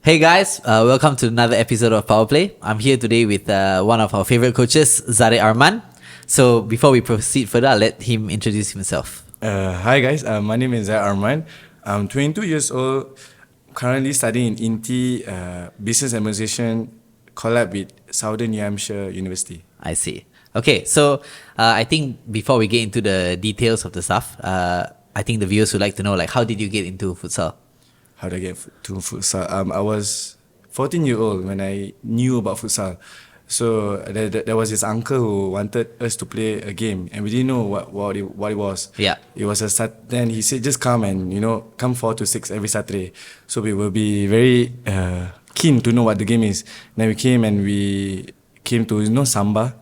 Hey guys, welcome to another episode of Powerplay. I'm here today with one of our favorite coaches, Zariq Arman. So before we proceed further, I'll let him introduce himself. Hi guys, my name is Zariq Arman. I'm 22 years old, currently studying in INTI Business Administration, collab with Southern New Hampshire University. I see. Okay, so I think before we get into the details of the stuff, I think the viewers would like to know, like, how did you get into futsal? How did I get to futsal? I was 14 years old when I knew about futsal. So there was this uncle who wanted us to play a game, and we didn't know what it was. Yeah. It was then he said just come and come 4 to 6 every Saturday. So we will be very keen to know what the game is. Then we came to Samba.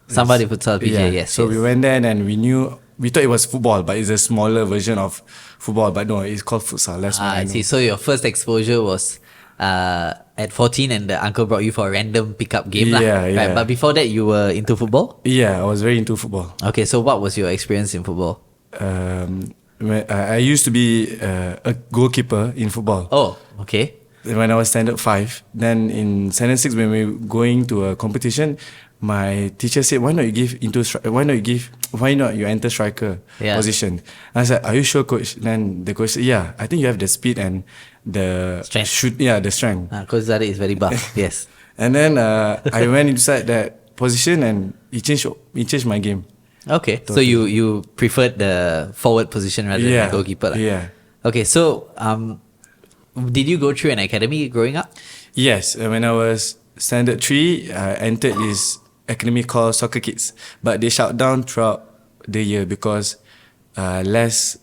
Samba de Futsal PJ, Yeah. yes. So we went there and we thought it was football, but it's a smaller version of football. But no, it's called futsal. That's what I know. see. So your first exposure was at 14 and the uncle brought you for a random pickup game. Yeah, yeah. Right? But before that, you were into football? Yeah, I was very into football. Okay, so what was your experience in football? I used to be a goalkeeper in football. Oh, okay. When I was standard 5, then in standard 6 when we were going to a competition, my teacher said, why not you enter striker position? I said, are you sure, coach? Then the coach said, yeah, I think you have the speed and the strength. the strength. Coach Zariq is very buff. Yes. And then I went inside that position and it changed my game. Okay, Totally. so you preferred the forward position rather than the goalkeeper. Yeah. Okay, so did you go through an academy growing up? Yes, when I was standard 3, I entered this academy called Soccer Kids, but they shut down throughout the year because less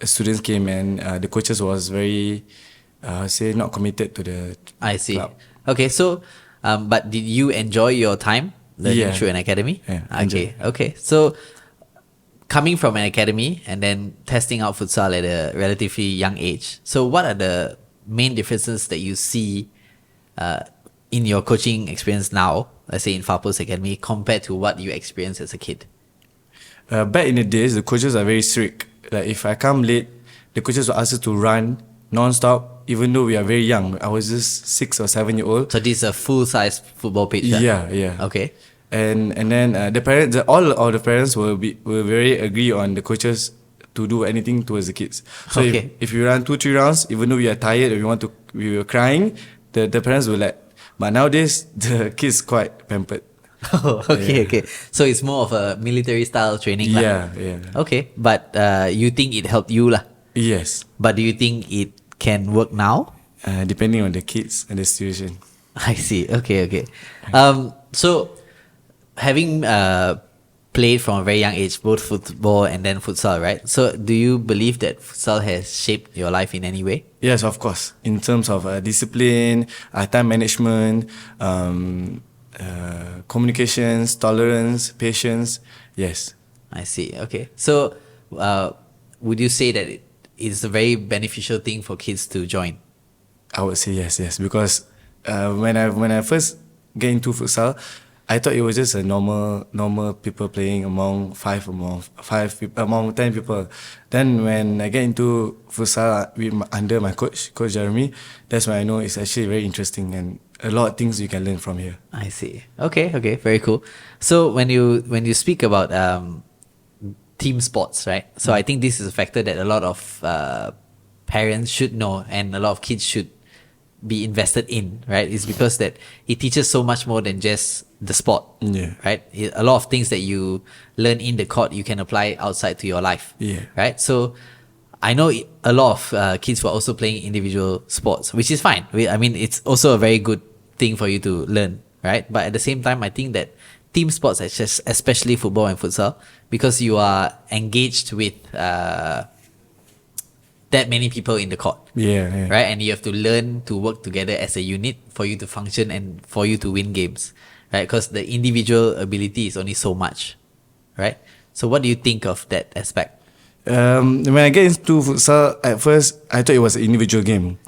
students came and the coaches was very not committed to the I see. club. Okay, so but did you enjoy your time learning through an academy? Yeah, Okay. So coming from an academy and then testing out futsal at a relatively young age, so what are the main differences that you see in your coaching experience now, let's say in Farpo's Academy, compared to what you experienced as a kid? Back in the days, the coaches are very strict. Like if I come late, the coaches will ask us to run non-stop, even though we are very young. I was just 6 or 7 years old. So this is a full-size football pitch? Yeah. Okay. And then the parents, all of the parents will very agree on the coaches to do anything towards the kids. So Okay. if we run 2-3 rounds, even though we are tired or we were crying, the parents will let. But nowadays the kids quite pampered. Oh, okay. So it's more of a military style training lah. Yeah. Okay, but you think it helped you lah? Yes. But do you think it can work now? Depending on the kids and the situation. I see. Okay. So having played from a very young age, both football and then futsal, right? So do you believe that futsal has shaped your life in any way? Yes, of course. In terms of discipline, time management, communications, tolerance, patience. Yes. I see. Okay. So would you say that it is a very beneficial thing for kids to join? I would say yes, because when I first get into futsal, I thought it was just a normal people playing among 10 people. Then when I get into futsal under my coach Jeremy, that's when I know it's actually very interesting and a lot of things you can learn from here. I see. Okay, very cool. So when you speak about team sports, right? So I think this is a factor that a lot of parents should know and a lot of kids should be invested in, right? It's because that it teaches so much more than just the sport, right? A lot of things that you learn in the court, you can apply outside to your life, right? So I know a lot of kids were also playing individual sports, which is fine. I mean, it's also a very good thing for you to learn, right? But at the same time, I think that team sports, especially football and futsal, because you are engaged with that many people in the court, right? And you have to learn to work together as a unit for you to function and for you to win games, right? Because the individual ability is only so much, right? So what do you think of that aspect? When I get into futsal, at first I thought it was an individual game.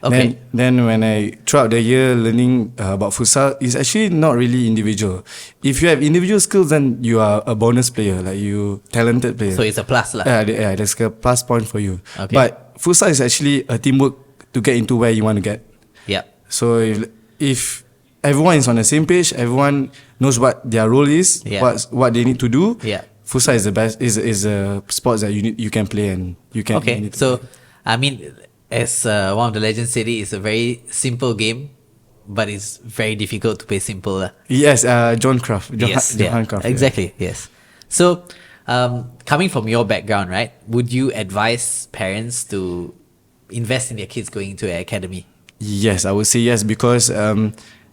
Okay. Then when I throughout the year learning about futsal, it's actually not really individual. If you have individual skills, then you are a bonus player, like you talented player. So it's a plus lah. Yeah, that's a plus point for you. Okay. But futsal is actually a teamwork to get into where you want to get. Yeah. So if everyone is on the same page, everyone knows what their role is, Yeah. what they need to do. Yeah. Futsal is the best. Is a sport that you can play and you Okay, need to so play. I mean, as one of the legends said, it's a very simple game, but it's very difficult to play simple. Yes, John Craft, Yes, yeah, Johan Craft. exactly. Yes. So, coming from your background, right? Would you advise parents to invest in their kids going into an academy? Yes, I would say yes because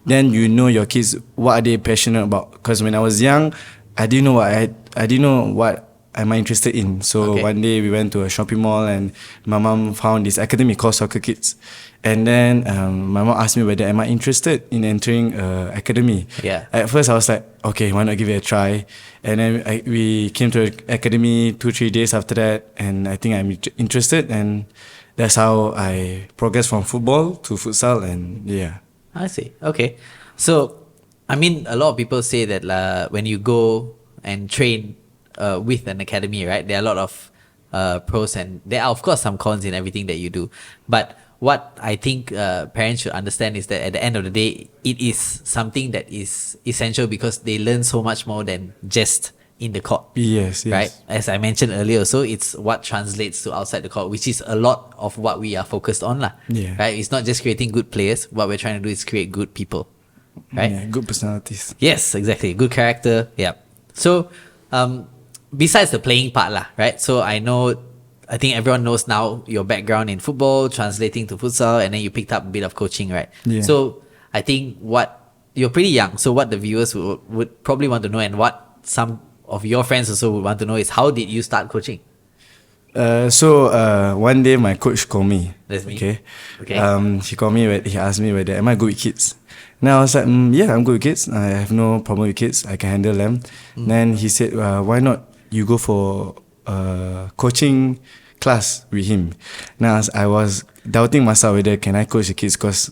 then you know your kids what are they passionate about. Because when I was young, I didn't know I didn't know what am I interested in. So Okay. one day we went to a shopping mall and my mom found this academy called Soccer Kids, and then my mom asked me whether am I interested in entering academy. Yeah. At first I was like, okay, why not give it a try? And then we came to the academy 2-3 days after that, and I think I'm interested and. That's how I progressed from football to futsal, and yeah. I see. Okay. So, I mean, a lot of people say that when you go and train with an academy, right, there are a lot of pros and there are, of course, some cons in everything that you do. But what I think parents should understand is that at the end of the day, it is something that is essential because they learn so much more than just in the court. Yes, yes. Right? As I mentioned earlier, so it's what translates to outside the court, which is a lot of what we are focused on. Yeah. Right? It's not just creating good players. What we're trying to do is create good people. Right? Yeah, good personalities. Yes, exactly. Good character. Yeah. So, besides the playing part, right? So I think everyone knows now your background in football, translating to futsal, and then you picked up a bit of coaching, right? Yeah. So, I think you're pretty young. So, what the viewers would probably want to know, and what some of your friends also would want to know, is how did you start coaching? So one day my coach called me. That's me. Okay. Okay. He called me. He asked me whether am I good with kids. Now I was like, yeah, I'm good with kids. I have no problem with kids. I can handle them. Then he said, why not you go for coaching class with him? Now I was doubting myself whether can I coach the kids because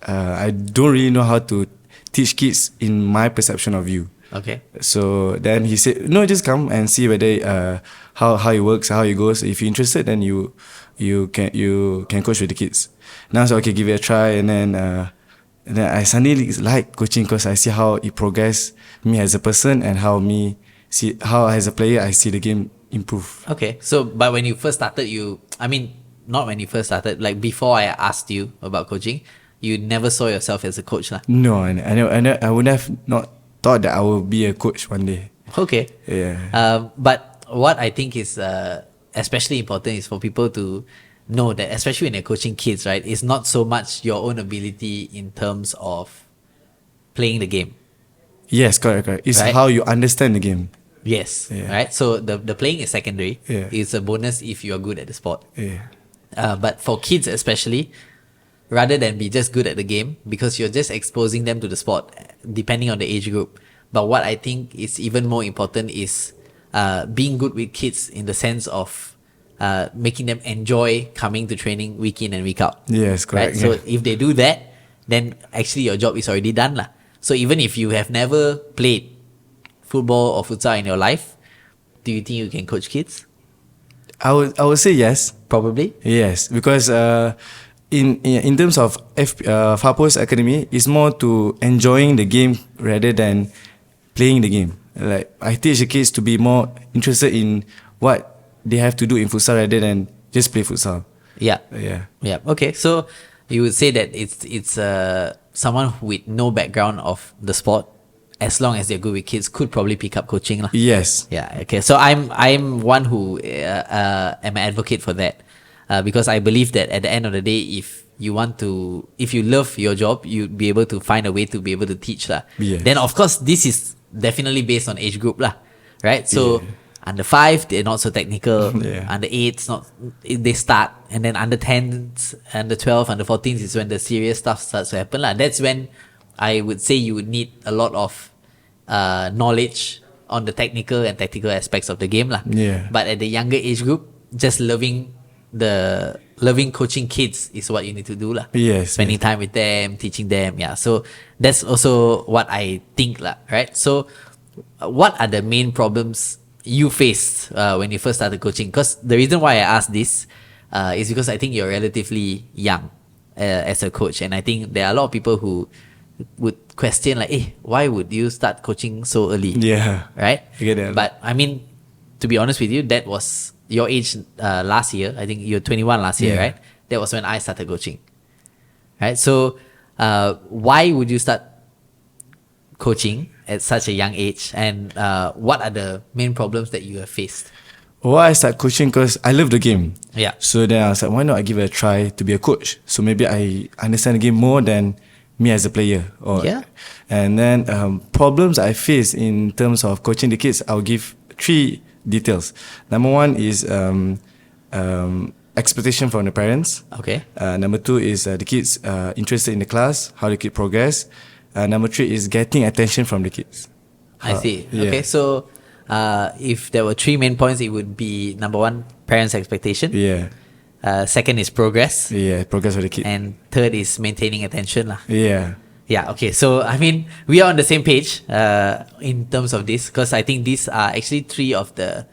I don't really know how to teach kids in my perception of you. Okay. So then he said, no, just come and see whether how it works, how it goes. If you're interested, then you can coach with the kids. Now I said, okay, give it a try, and then I suddenly like coaching because I see how it progress me as a person and how as a player I see the game improve. Okay. So, but when you first started, not when you first started, like before I asked you about coaching, you never saw yourself as a coach, lah. No, I would have not thought that I would be a coach one day. Okay. Yeah. But what I think is especially important is for people to know that, especially when you're coaching kids, right, it's not so much your own ability in terms of playing the game. Yes, correct. It's Right. how you understand the game. Yes. Yeah. Right. So the playing is secondary. Yeah. It's a bonus if you are good at the sport. Yeah. But for kids especially, rather than be just good at the game, because you're just exposing them to the sport, depending on the age group. But what I think is even more important is being good with kids in the sense of making them enjoy coming to training week in and week out. Yes, correct. Right? So Yeah. if they do that, then actually your job is already done, lah. So even if you have never played football or futsal in your life, do you think you can coach kids? I would say yes. Probably. Yes, because in terms of Fapo's Academy, it's more to enjoying the game rather than playing the game. Like I teach the kids to be more interested in what they have to do in futsal rather than just play futsal. Yeah. Yeah. Yeah. Okay. So you would say that it's someone with no background of the sport, as long as they're good with kids, could probably pick up coaching, lah. Yes. Yeah. Okay. So I'm one who am an advocate for that, because I believe that at the end of the day, if you love your job, you'd be able to find a way to be able to teach, lah. Yes. Then of course this is definitely based on age group, lah. Right. So. Yeah. Under 5, they're not so technical. Yeah. Under 8, they start, and then under 10s, under 12, under 14s is when the serious stuff starts to happen, lah. That's when I would say you would need a lot of knowledge on the technical and tactical aspects of the game, lah. Yeah. But at the younger age group, just loving coaching kids is what you need to do, lah. Yes, Spending time with them, teaching them, yeah. So that's also what I think, lah. Right. So what are the main problems you faced when you first started coaching? Because the reason why I asked this is because I think you're relatively young. as a coach. And I think there are a lot of people who would question like, hey, why would you start coaching so early? Yeah. Right? I get that. But I mean, to be honest with you, that was your age last year. I think you're 21 last year, Yeah. right? That was when I started coaching. Right? So why would you start coaching at such a young age? And what are the main problems that you have faced? Why I start coaching? Because I love the game. Yeah. So then I was like, why not I give it a try to be a coach? So maybe I understand the game more than me as a player. Yeah. And then problems I face in terms of coaching the kids, I'll give 3 details. Number 1 is expectation from the parents. Okay. Number 2 is the kids interested in the class, how the kid progress. Number 3 is getting attention from the kids. I see. Yeah. Okay, so if there were 3 main points, it would be number 1, parents' expectation. Yeah. Second is progress. Yeah, progress of the kid. And third is maintaining attention lah. Yeah. Yeah, okay. So, I mean, we are on the same page in terms of this, because I think these are actually 3 of the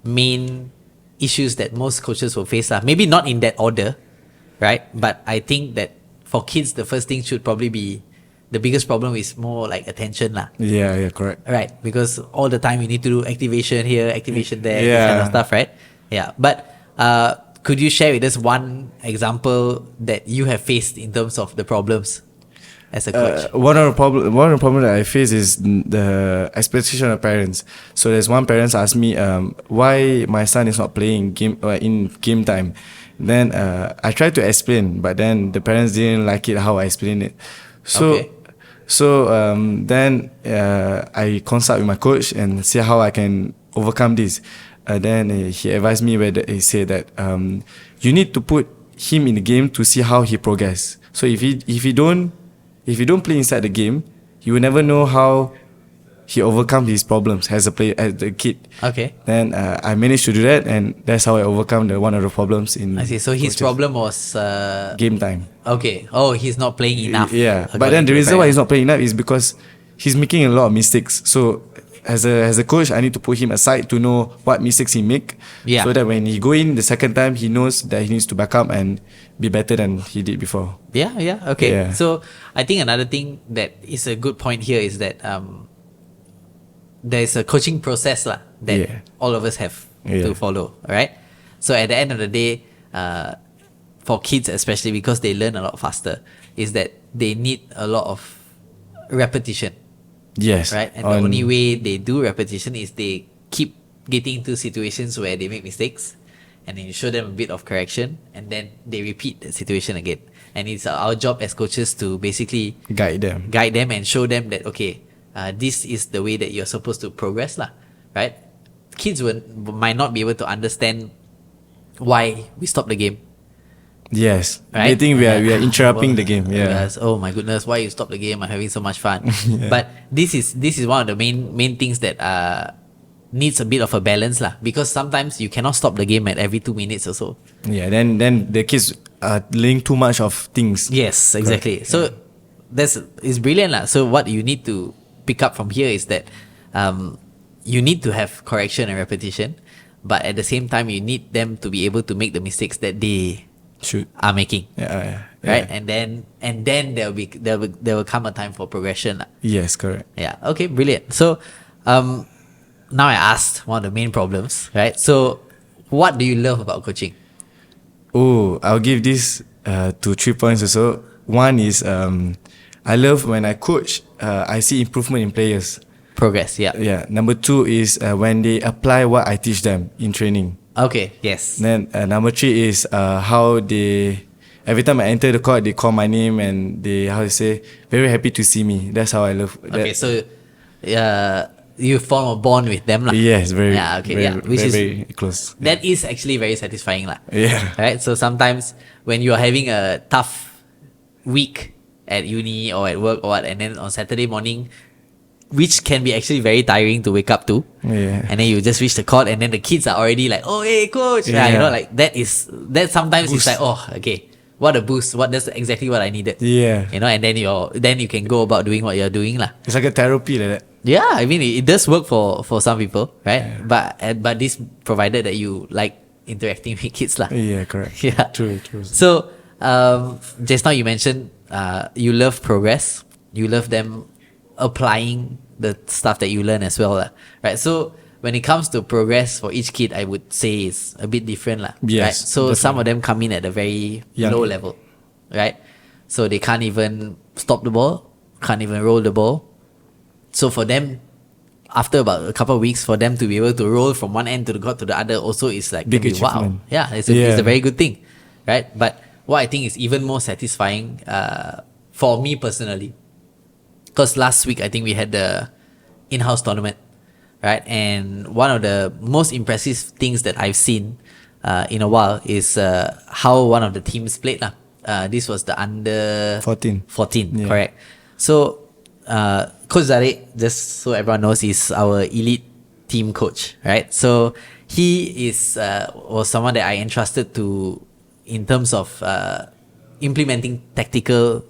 main issues that most coaches will face lah. Maybe not in that order, right? But I think that for kids, the first thing should probably be, the biggest problem is more like attention lah. Yeah, correct. Right, because all the time you need to do activation here, activation there, this Yeah. kind of stuff, right? Yeah, but could you share with us one example that you have faced in terms of the problems as a coach? One of the problem that I face is the expectation of parents. So there's one parents asked me why my son is not playing game in game time. Then I tried to explain, but then the parents didn't like it how I explained it. So Okay. then I consult with my coach and see how I can overcome this. Then he advised me he said that you need to put him in the game to see how he progress. So if he don't play inside the game, you will never know how he overcome his problems as a kid. Okay. Then I managed to do that, and that's how I overcome one of the problems in. I see. So his coaches. problem was Game time. okay. Oh, he's not playing enough. Yeah, but according then the to reason why he's parents. not playing enough is because he's making a lot of mistakes. So as a coach, I need to put him aside to know what mistakes he make. Yeah. So that when he go in the second time, he knows that he needs to back up and be better than he did before. Yeah. Okay. Yeah. So I think another thing that is a good point here is that there's a coaching process lah that Yeah. all of us have Yeah. to follow. Right. So at the end of the day, for kids especially, because they learn a lot faster, is that they need a lot of repetition. Yes. Right. And the only way they do repetition is they keep getting into situations where they make mistakes, and then you show them a bit of correction, and then they repeat the situation again. And it's our job as coaches to basically guide them. and show them that, okay, this is the way that you're supposed to progress lah, right? Kids might not be able to understand why we stop the game, Yes. right? They think we are interrupting Well, the game. Yeah. yes, oh my goodness, why you stop the game? I'm having so much fun. Yeah. But this is one of the main things that needs a bit of a balance lah, because sometimes you cannot stop the game at every 2 minutes or so. Yeah. Then the kids are laying too much of things. Yes, exactly. So it's brilliant lah. So what you need to pick up from here is that you need to have correction and repetition, but at the same time you need them to be able to make the mistakes that they Should. are making. Yeah. Right, and then there will come a time for progression lah. Yes, correct. Yeah. Okay. Brilliant. So, now I asked one of the main problems, right? So, what do you love about coaching? Oh, I'll give this to 3 points or so. One is I love when I coach, I see improvement in players. Progress. Yeah. Yeah. Number 2 is when they apply what I teach them in training. Okay. Yes. Then number 3 is how they, every time I enter the court, they call my name and they, how to say, very happy to see me. That's how I love that. Okay. So, you form a bond with them lah. Yes, very. Yeah. Okay. Very, Yeah. Which very, is very close. that is actually very satisfying lah. Yeah. Right. So sometimes when you are having a tough week at uni or at work or what, and then on Saturday morning, which can be actually very tiring to wake up to. Yeah. And then you just reach the court, and then the kids are already like, oh, hey, coach. Yeah. You know, like that sometimes Boost. it's like, oh, okay, what a boost. That's exactly what I needed. Yeah. You know, and then you can go about doing what you're doing lah. It's like a therapy like that. Yeah, I mean, it does work for some people, right? Yeah. But this provided that you like interacting with kids lah. Yeah, correct. Yeah. True. So, Just now you mentioned you love progress. You love them applying the stuff that you learn as well, lah. Right? So when it comes to progress for each kid, I would say it's a bit different, lah. Yes, Right? So some definitely. of them come in at a very Young low age. level, right? So they can't even stop the ball, can't even roll the ball. So for them, after about a couple of weeks, for them to be able to roll from one end to the other also is like Big can be, wow. achievement. Yeah, it's Yeah. a very good thing, right? But what I think is even more satisfying for me personally, because last week I think we had the in-house tournament, right? And one of the most impressive things that I've seen in a while is how one of the teams played lah. This was the under 14. 14, Yeah. correct. So Coach Zariq, just so everyone knows, is our elite team coach, right? So he is was someone that I entrusted to in terms of implementing tactical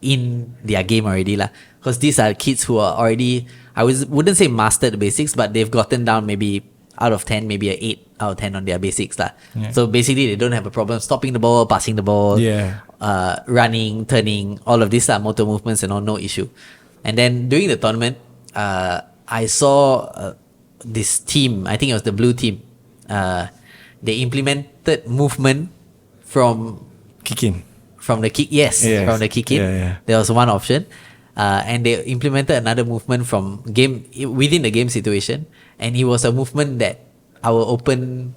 in their game already lah. Because these are kids who are already, wouldn't say mastered the basics, but they've gotten down maybe out of 10, maybe a 8 out of 10 on their basics lah. Yeah. So basically they don't have a problem stopping the ball, passing the ball, Yeah. running, turning, all of these motor movements and all, no issue. And then during the tournament, I saw this team, I think it was the blue team, they implemented movement from Kicking. the kick, yes, Yes. from the kick in. Yeah, yeah. There was one option. And they implemented another movement from within the game situation. And it was a movement that our open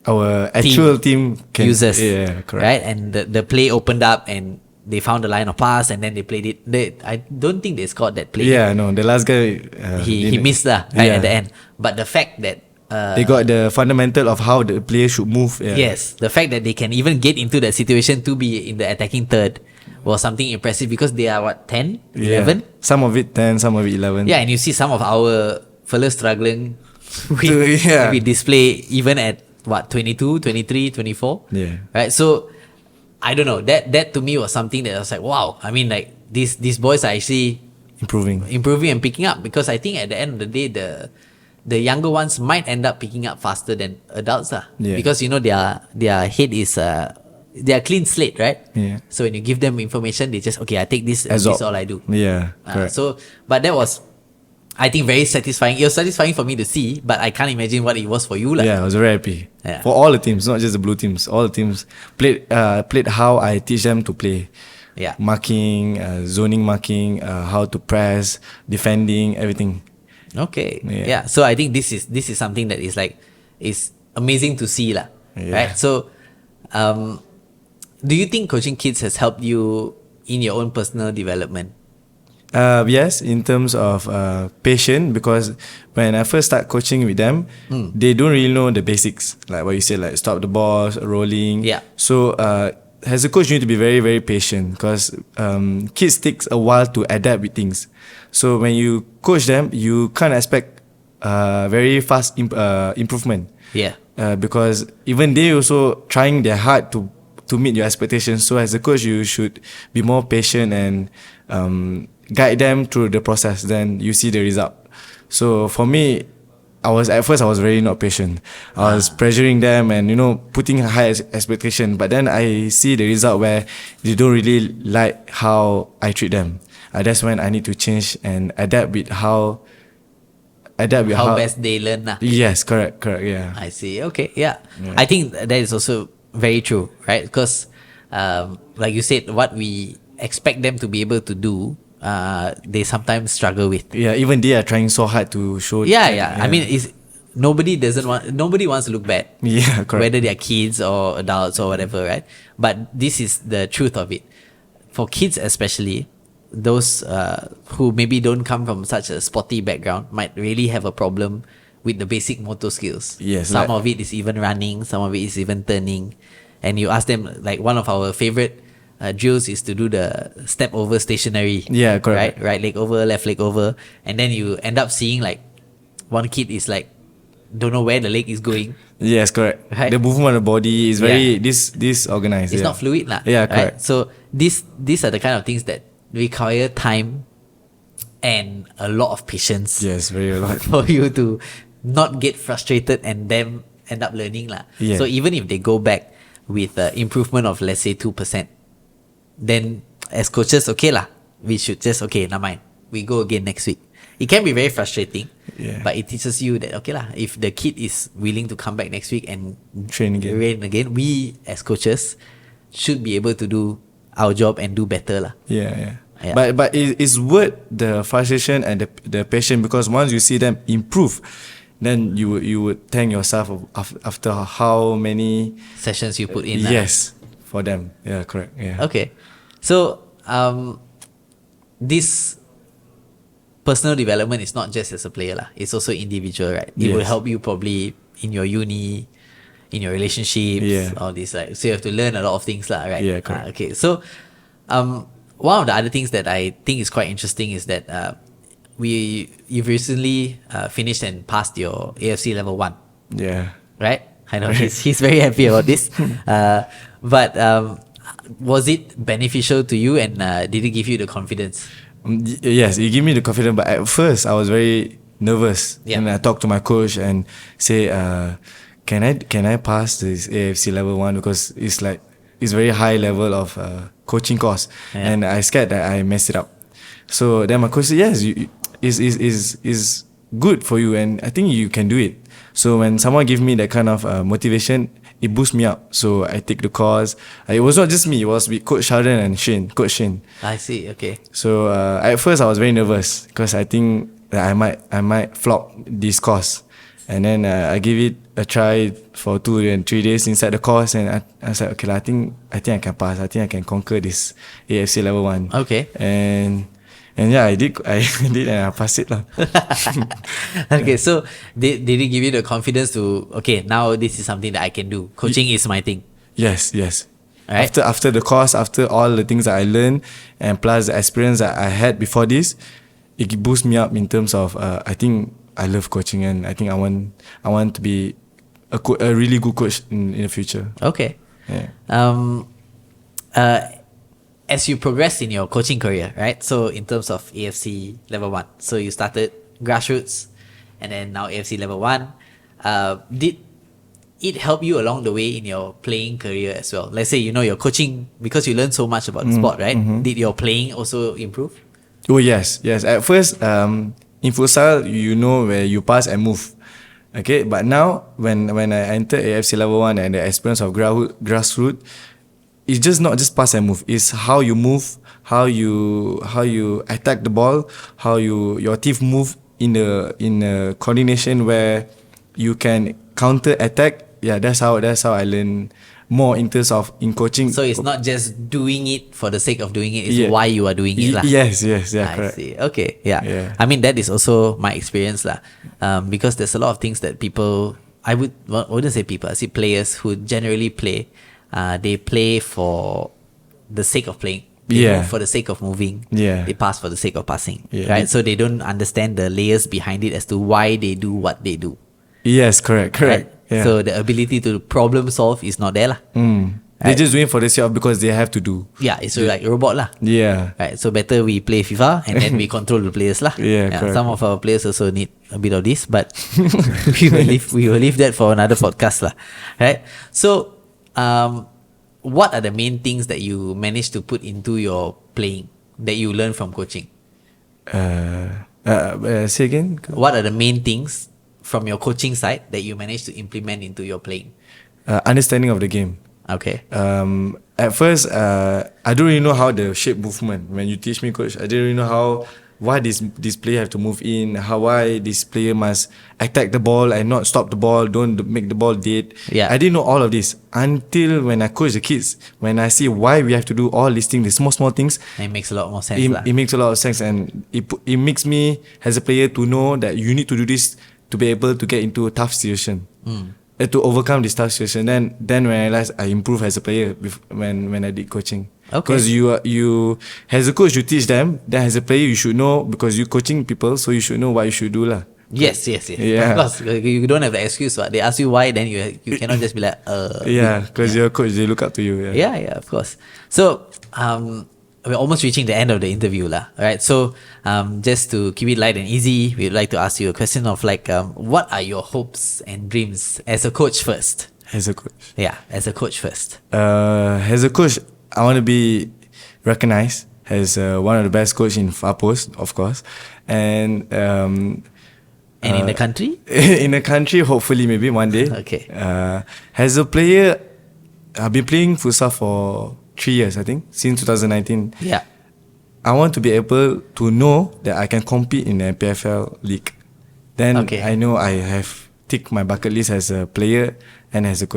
Our actual team can uses. Yeah, correct. Right? And the play opened up and they found the line of pass and then they played it. I don't think they scored that play. Yeah, no, the last guy He didn't- missed right Yeah. at the end. But the fact that They got the fundamental of how the player should move. Yeah. yes, the fact that they can even get into that situation to be in the attacking third was something impressive because they are what, 10, 11? Some of it 10, some of it 11. Yeah, and you see some of our fellas struggling with Yeah. maybe display even at what, 22, 23, 24? Yeah. Right? So I don't know. That to me was something that I was like, wow. I mean, like these boys are actually Improving. improving and picking up because I think at the end of the day the younger ones might end up picking up faster than adults Yeah. because you know their head is they are clean slate, right? Yeah. So when you give them information, they just okay, I take this and this Absorb. is all I do. Yeah, correct. So but that was I think very satisfying. It was satisfying for me to see, but I can't imagine what it was for you. Yeah, I was very happy. Yeah. For all the teams, not just the blue teams. All the teams played how I teach them to play. Yeah. Marking, zoning marking, how to press, defending, everything. Okay. Yeah. Yeah. So I think this is something that is amazing to see lah. Yeah. Right. So, do you think coaching kids has helped you in your own personal development? Yes, in terms of patience, because when I first start coaching with them, they don't really know the basics, like what you said, like stop the balls, rolling. Yeah. So as a coach, you need to be very, very patient because kids takes a while to adapt with things. So when you coach them, you can't expect very fast improvement. Yeah. Because even they also trying their hard to meet your expectations. So as a coach, you should be more patient and guide them through the process. Then you see the result. So for me, at first I was very not patient. I was pressuring them and putting a high expectation. But then I see the result where they don't really like how I treat them. That's when I need to change and adapt with how Best they learn lah. Yes, correct, yeah. I see. Okay. Yeah. Yeah. I think that is also very true, right? Because, like you said, what we expect them to be able to do, they sometimes struggle with. Yeah, even they are trying so hard to show. Yeah. I mean, nobody wants to look bad. Yeah, correct. Whether they're kids or adults or whatever, right? But this is the truth of it. For kids especially, those who maybe don't come from such a sporty background might really have a problem with the basic motor skills. Yes, Some like- of it is even running, some of it is even turning. And you ask them, like one of our favorite drills is to do the step over stationary. Yeah, correct. Right leg over, left leg over. And then you end up seeing like one kid is like, don't know where the leg is going. Yes, correct. Right. The movement of the body is very Yeah. disorganized. It's yeah. not fluid lah. Yeah, right? correct. So these are the kind of things that require time and a lot of patience Yes, very a lot. for you to not get frustrated and them end up learning lah. Yeah. So even if they go back with improvement of, let's say, 2%, then as coaches, okay lah, we should just, okay, never mind, we go again next week. It can be very frustrating, but it teaches you that, okay lah, if the kid is willing to come back next week and Train again. we as coaches should be able to do our job and do better lah. Yeah. Yeah. But it's worth the frustration and the passion, because once you see them improve, then you would thank yourself after how many Sessions you put in. yes, for them. Yeah, correct. Yeah. Okay. So, this personal development is not just as a player lah. It's also individual, right? It will Yes. help you probably in your uni, in your relationships, all this, like, so you have to learn a lot of things lah, right? Yeah, correct. Okay. So, one of the other things that I think is quite interesting is that you've recently finished and passed your AFC level 1, Yeah. right? I know he's very happy about this. But was it beneficial to you, and did it give you the confidence? Yes, it gave me the confidence, but at first I was very nervous. Yeah. And I talked to my coach and say, can I pass this AFC level 1, because it's very high level of coaching course, and I scared that I mess it up. So then my coach said, yes, is good for you, and I think you can do it. So when someone give me that kind of motivation, it boosts me up. So I take the course. It was not just me; it was with Coach Sheldon and Coach Shane. I see. Okay. So at first I was very nervous because I think that I might flop this course, and then I give it a try for 2 and 3 days inside the course, and I said, okay, I think I can pass. I think I can conquer this AFC level 1. Okay. And yeah, I did, and I passed it lah. Okay, so did it give you the confidence to, okay, now this is something that I can do. Coaching is my thing. Yes. Right. After the course, after all the things that I learned, and plus the experience that I had before this, it boosts me up in terms of I think I love coaching, and I think I want to be a really good coach in the future. Okay. Yeah. As you progress in your coaching career, right? So in terms of AFC level 1, so you started grassroots, and then now AFC level 1. Did it help you along the way in your playing career as well? Let's say, your coaching, because you learned so much about the sport, right? Mm-hmm. Did your playing also improve? Oh yes. At first, in futsal, where you pass and move. Okay, but now when I entered AFC level 1 and the experience of grassroots, it's just not just pass and move. It's how you move, how you attack the ball, how your team move in a coordination where you can counter attack. Yeah, that's how I learn more in terms of in coaching. So it's not just doing it for the sake of doing it, it's why you are doing it lah. Yes, yeah, I correct. see. Okay, yeah. I mean, that is also my experience lah. Because there's a lot of things that people, I wouldn't say people, I see players who generally play. They play for the sake of playing. They move for the sake of moving. Yeah. They pass for the sake of passing. Yeah. Right? So they don't understand the layers behind it as to why they do what they do. Yes, correct. Right? Yeah. So the ability to problem solve is not there lah. They're just doing it for the sake of because they have to do. Yeah, it's like a robot lah. Yeah. Right, so better we play FIFA and then we control the players lah. Correct. Some of our players also need a bit of this, but we will leave that for another podcast lah. Right? So, what are the main things that you managed to put into your playing that you learn from coaching? Say again. What are the main things from your coaching side that you managed to implement into your playing? Understanding of the game. Okay. At first, I don't really know how the shape movement. When you teach me, coach, I didn't really know why this player have to move in, why this player must attack the ball and not stop the ball, don't make the ball dead. Yeah. I didn't know all of this until when I coach the kids. When I see why we have to do all these things, the small things. It makes a lot more sense. It makes a lot of sense, and it makes me as a player to know that you need to do this to be able to get into a tough situation. To overcome this tough situation. Then when I realized I improved as a player when I did coaching. Okay. Because you as a coach you teach them. Then as a player you should know, because you coaching people, so you should know what you should do lah. Yes. Yeah. Of course, you don't have the excuse. But they ask you why, then you cannot just be like, Yeah, because you're a coach, they look up to you. Yeah, of course. So, we're almost reaching the end of the interview lah. Alright, so just to keep it light and easy, we'd like to ask you a question of like, what are your hopes and dreams as a coach first? As a coach. Yeah, as a coach first. As a coach, I want to be recognized as one of the best coach in Far Post, of course, and And in the country? in the country, hopefully, maybe one day. Okay. As a player, I've been playing futsal for 3 years, I think, since 2019. Yeah. I want to be able to know that I can compete in the PFL league. Then Okay. I know I have ticked my bucket list as a player and as a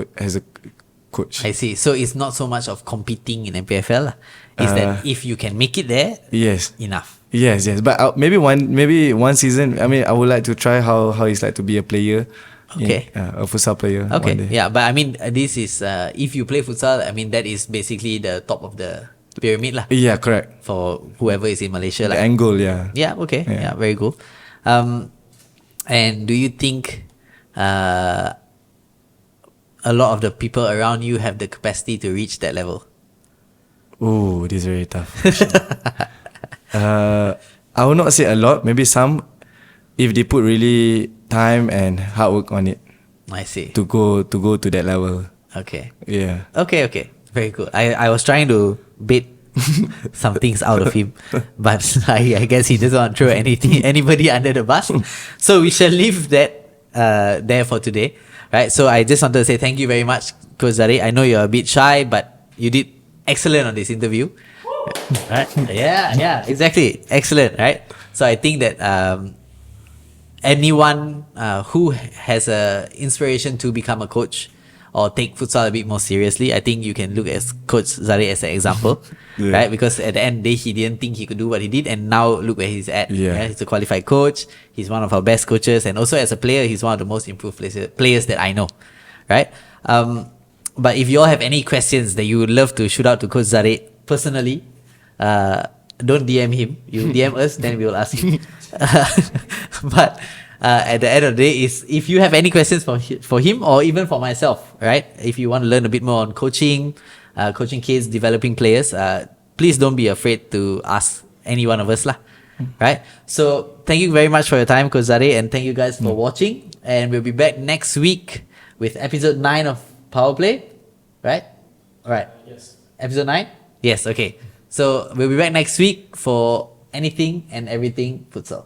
coach. I see. So it's not so much of competing in MPFL. Lah. It's that if you can make it there, Yes. enough. Yes, yes. But maybe one season. I mean, I would like to try how it's like to be a player. Okay. A futsal player. Okay. One day. Yeah, but I mean, this is if you play futsal, I mean that is basically the top of the pyramid lah. Yeah, correct. For whoever is in Malaysia The lah. angle, yeah. Yeah. Okay. Yeah. Yeah. Very cool. And do you think a lot of the people around you have the capacity to reach that level? Oh, this is very tough. I will not say a lot. Maybe some, if they put really time and hard work on it I see. to go to that level. Okay. Yeah. Okay. Very good. I was trying to bait some things out of him, but I guess he doesn't want to throw anybody under the bus. So we shall leave that there for today, right? So I just wanted to say thank you very much, Coach Zariq. I know you're a bit shy, but you did excellent on this interview. Right? Yeah, exactly. Excellent, right? So I think that anyone who has a inspiration to become a coach or take futsal a bit more seriously, I think you can look at Coach Zariq as an example, Yeah. right? Because at the end of the day, he didn't think he could do what he did, and now look where he's at. Yeah. He's a qualified coach. He's one of our best coaches, and also as a player, he's one of the most improved players that I know, right? But if you all have any questions that you would love to shoot out to Coach Zariq personally, don't DM him. You DM us, then we will ask him. But at the end of the day, is if you have any questions for him or even for myself, right? If you want to learn a bit more on coaching, coaching kids, developing players, please don't be afraid to ask any one of us, lah. Right? So thank you very much for your time, Coach Zariq, and thank you guys for watching. And we'll be back next week with episode 9 of Powerplay, right? All right. Yes. Episode 9? Yes, okay. So we'll be back next week for anything and everything futsal.